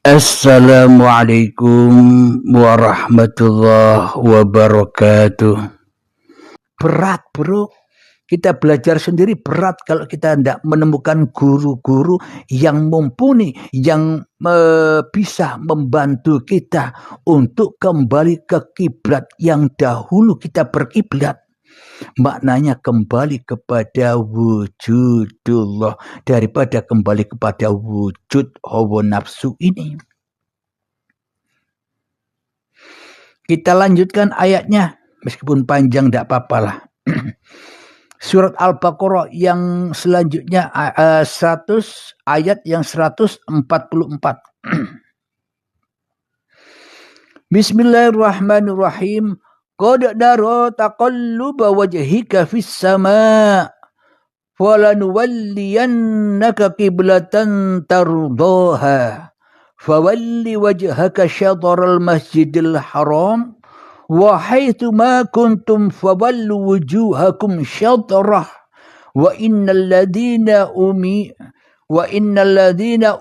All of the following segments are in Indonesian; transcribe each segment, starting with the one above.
Assalamualaikum warahmatullahi wabarakatuh. Berat bro, kita belajar sendiri berat kalau kita tidak menemukan guru-guru yang mumpuni, yang bisa membantu kita untuk kembali ke kiblat yang dahulu kita berkiblat. Maknanya kembali kepada wujudullah daripada kembali kepada wujud hawa nafsu ini. Kita lanjutkan ayatnya, meskipun panjang tidak apa-apalah. Surat Al-Baqarah yang selanjutnya 100 ayat yang 144. Bismillahirrahmanirrahim. Qad nara taqalluba wajhika fis sama' falanuwalliyannaka qiblatan tardaha fawalli wajhaka syatral masjidil haram wa haitsu ma kuntum fawallu wujuhakum syatrah wa innal ladina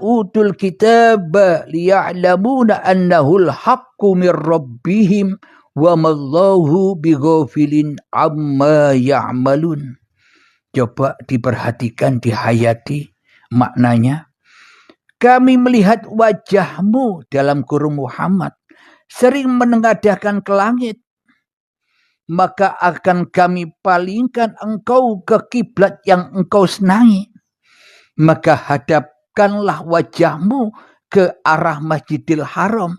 utul kitaba liya'lamuna annahu al-haqqu min rabbihim wa mallahu bighafilin amma ya'malun. Coba diperhatikan, dihayati maknanya. Kami melihat wajahmu dalam kurung Muhammad sering menengadahkan ke langit, maka akan kami palingkan engkau ke kiblat yang engkau senangi. Maka hadapkanlah wajahmu ke arah Masjidil Haram,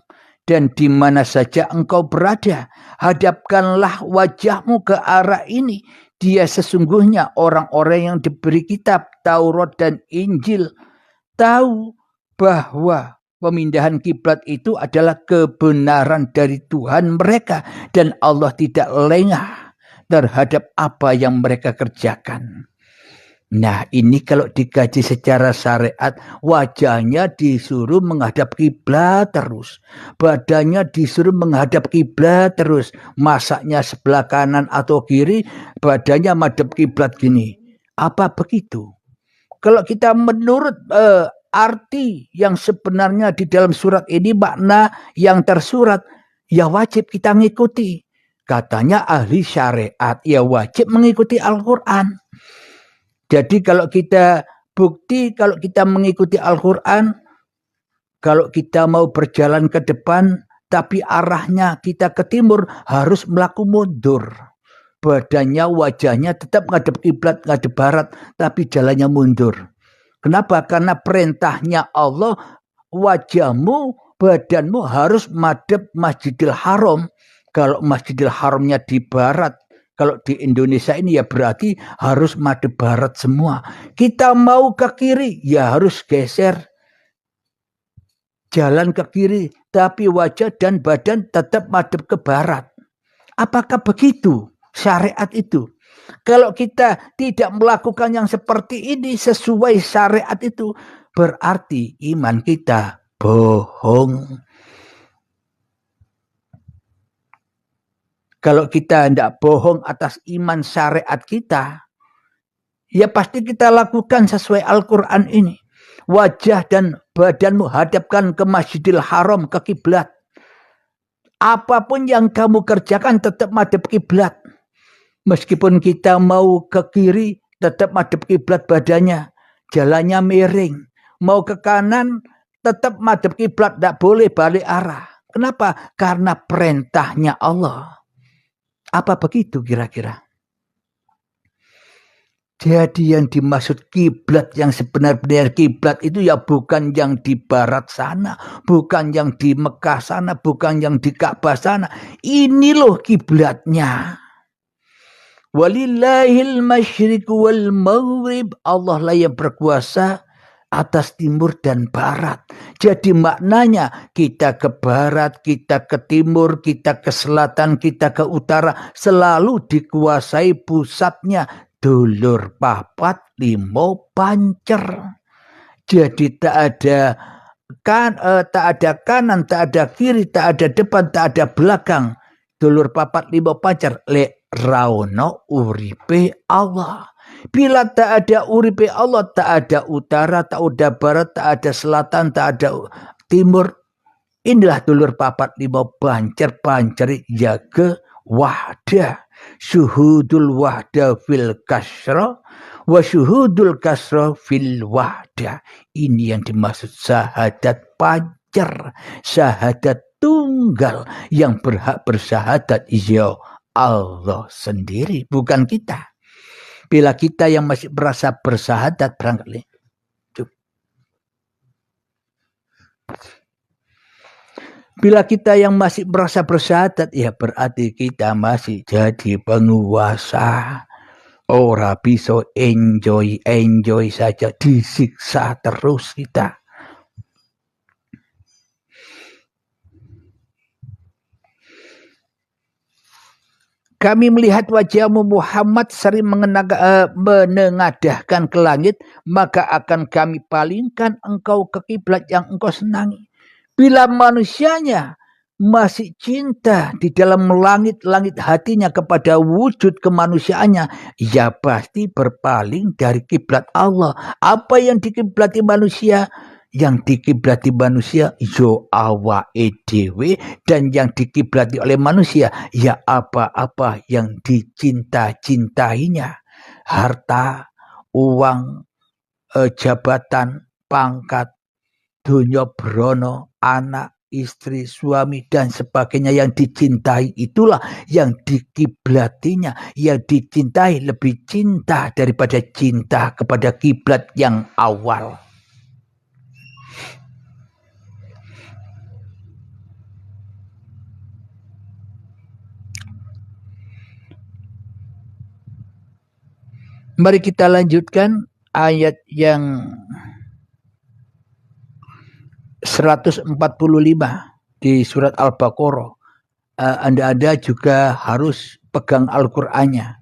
dan di mana saja engkau berada, hadapkanlah wajahmu ke arah ini. Dia sesungguhnya orang-orang yang diberi kitab Taurat dan Injil tahu bahwa pemindahan kiblat itu adalah kebenaran dari Tuhan mereka, dan Allah tidak lengah terhadap apa yang mereka kerjakan. Nah, ini kalau dikaji secara syariat, wajahnya disuruh menghadap kiblat terus, badannya disuruh menghadap kiblat terus, masaknya sebelah kanan atau kiri, badannya madhep kiblat gini. Apa begitu? Kalau kita menurut arti yang sebenarnya di dalam surat ini, makna yang tersurat, ya wajib kita ngikuti. Katanya ahli syariat, ya wajib mengikuti Al-Quran. Jadi kalau kita kalau kita mengikuti Al-Quran, kalau kita mau berjalan ke depan, tapi arahnya kita ke timur, harus melaku mundur. Badannya, wajahnya tetap ngadep kiblat, ngadep barat, tapi jalannya mundur. Kenapa? Karena perintahnya Allah, wajahmu, badanmu harus madhep Masjidil Haram. Kalau Masjidil Haramnya di barat, kalau di Indonesia ini ya berarti harus madhep barat semua. Kita mau ke kiri, ya harus geser jalan ke kiri, tapi wajah dan badan tetap madhep ke barat. Apakah begitu syariat itu? Kalau kita tidak melakukan yang seperti ini sesuai syariat itu, berarti iman kita bohong. Kalau kita tidak bohong atas iman syariat kita, ya pasti kita lakukan sesuai Al-Quran ini. Wajah dan badanmu hadapkan ke Masjidil Haram, ke kiblat. Apapun yang kamu kerjakan tetap madhep kiblat. Meskipun kita mau ke kiri, tetap madhep kiblat badannya. Jalannya miring. Mau ke kanan, tetap madhep kiblat. Tidak boleh balik arah. Kenapa? Karena perintahnya Allah. Apa begitu kira-kira? Jadi yang dimaksud kiblat, yang sebenar-benar kiblat itu ya bukan yang di barat sana, bukan yang di Mekah sana, bukan yang di Ka'bah sana. Ini loh kiblatnya. Walillahil masyriqu wal maghrib. Allah lah yang berkuasa atas timur dan barat. Jadi maknanya kita ke barat, kita ke timur, kita ke selatan, kita ke utara, selalu dikuasai pusatnya dulur papat limo pancer. Jadi tak ada kanan, tak ada kiri, tak ada depan, tak ada belakang. Dulur papat limo pancer, le raono uripe Allah. Bila tak ada uripe Allah, tak ada utara, tak ada barat, tak ada selatan, tak ada timur, Inilah dulur papat lima pancer jaga wahdah. Syuhudul wahdah fil kasra wa syuhudul kasra fil wahdah. Ini yang dimaksud syahadat pancer, syahadat tunggal yang berhak bersyahadat ya Allah sendiri, bukan kita. Bila kita yang masih berasa bersyahadat barangkali. Bila kita yang masih merasa bersyahadat, ya berarti kita masih jadi penguasa. Ora bisa enjoy saja, disiksa terus kita. Kami melihat wajahmu Muhammad sering menengadahkan ke langit, maka akan kami palingkan engkau ke kiblat yang engkau senangi. Bila manusianya masih cinta di dalam langit-langit hatinya kepada wujud kemanusiaannya, ya pasti berpaling dari kiblat Allah. Apa yang dikiblati manusia? Yang dikiblati manusia yo awake dhewe, dan yang dikiblati oleh manusia ya apa-apa yang dicinta-cintainya. Harta, uang, jabatan, pangkat, dunya brono, anak, istri, suami, dan sebagainya yang dicintai, itulah yang dikiblatinya. Yang dicintai lebih cinta daripada cinta kepada kiblat yang awal. Mari kita lanjutkan ayat yang 145 di surat Al-Baqarah. Anda juga harus pegang Al-Qur'annya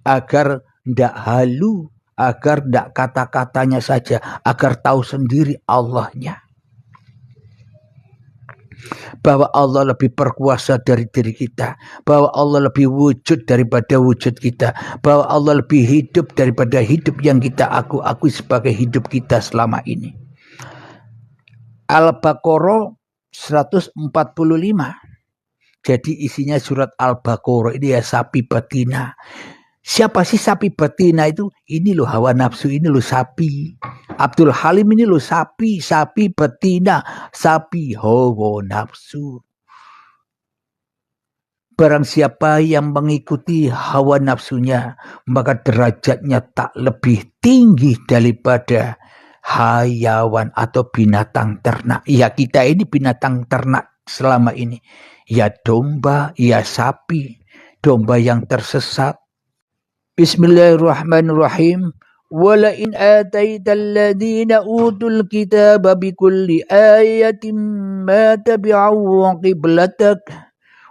agar tidak halu, agar tidak kata-katanya saja, agar tahu sendiri Allahnya. Bahwa Allah lebih berkuasa dari diri kita, bahwa Allah lebih wujud daripada wujud kita, bahwa Allah lebih hidup daripada hidup yang kita akui sebagai hidup kita selama ini. Al-Baqarah 145. Jadi isinya surat Al-Baqarah ini ya sapi betina. Siapa sih sapi betina itu? Ini loh hawa nafsu, ini loh sapi. Abdul Halim ini loh sapi betina, sapi hawa nafsu. Barang siapa yang mengikuti hawa nafsunya, maka derajatnya tak lebih tinggi daripada hayawan atau binatang ternak. Ya kita ini binatang ternak selama ini. Ya domba, ya sapi. Domba yang tersesat. Bismillahirrahmanirrahim. Wala in ataital ladina utul kitaba bikulli ayatin ma tabi'u qiblatak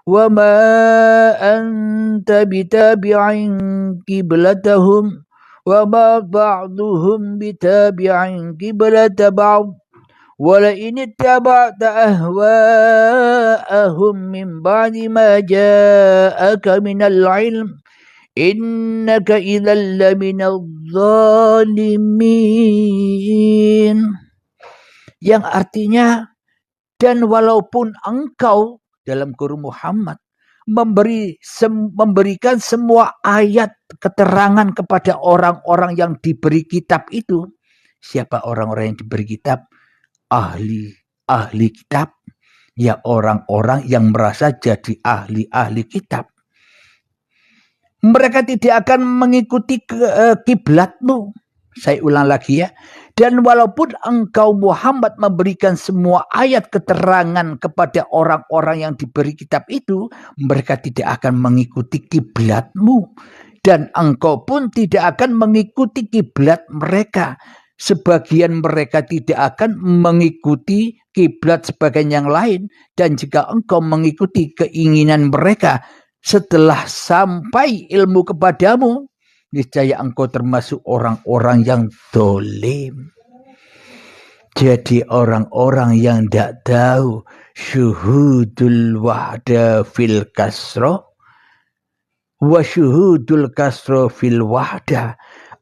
wa ma anta bitabi'in qiblatahum wa ma ba'duhum bitabi'in qiblata ba'd wala in ittaba'ta ahwa'ahum min ba'di ma ja'aka minal ilm innaka idzal laminadh dhalimin. Yang artinya, dan walaupun engkau dalam kurung Muhammad memberikan semua ayat keterangan kepada orang-orang yang diberi kitab itu. Siapa orang-orang yang diberi kitab? Ahli kitab. Ya orang-orang yang merasa jadi ahli kitab. Mereka tidak akan mengikuti kiblatmu. Saya ulang lagi ya. Dan walaupun engkau Muhammad memberikan semua ayat keterangan kepada orang-orang yang diberi kitab itu, mereka tidak akan mengikuti kiblatmu. Dan engkau pun tidak akan mengikuti kiblat mereka. Sebagian mereka tidak akan mengikuti kiblat sebagian yang lain. Dan jika engkau mengikuti keinginan mereka setelah sampai ilmu kepadamu, niscaya engkau termasuk orang-orang yang dolim. Jadi orang-orang yang tidak tahu syuhudul wahda fil kasro wa syuhudul kasro fil wahda.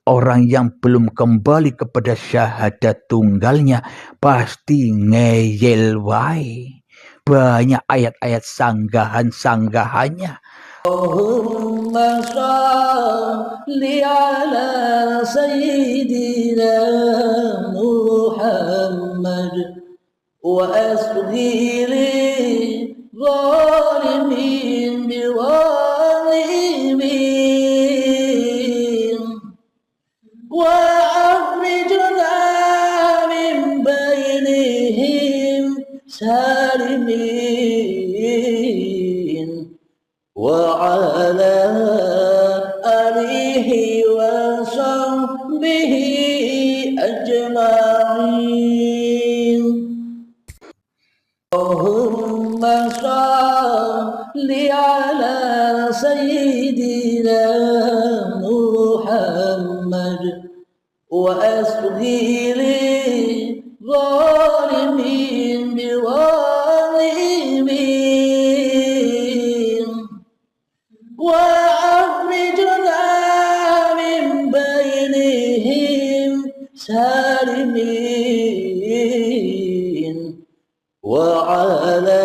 orang yang belum kembali kepada syahadat tunggalnya pasti ngeyel wae. Banyak ayat-ayat sanggahan-sanggahannya. Allahumma shalli ala sayyidina Muhammad wa asghiri zalimin biwalimin wa akhrijna min bainihim salimin wa ala alihi wa sahbihi ajma'in. Allahumma shalli ala sayyidina Muhammad wa asghiri zalimin biwalimin wa akhrijna min bainihim salimin wa ala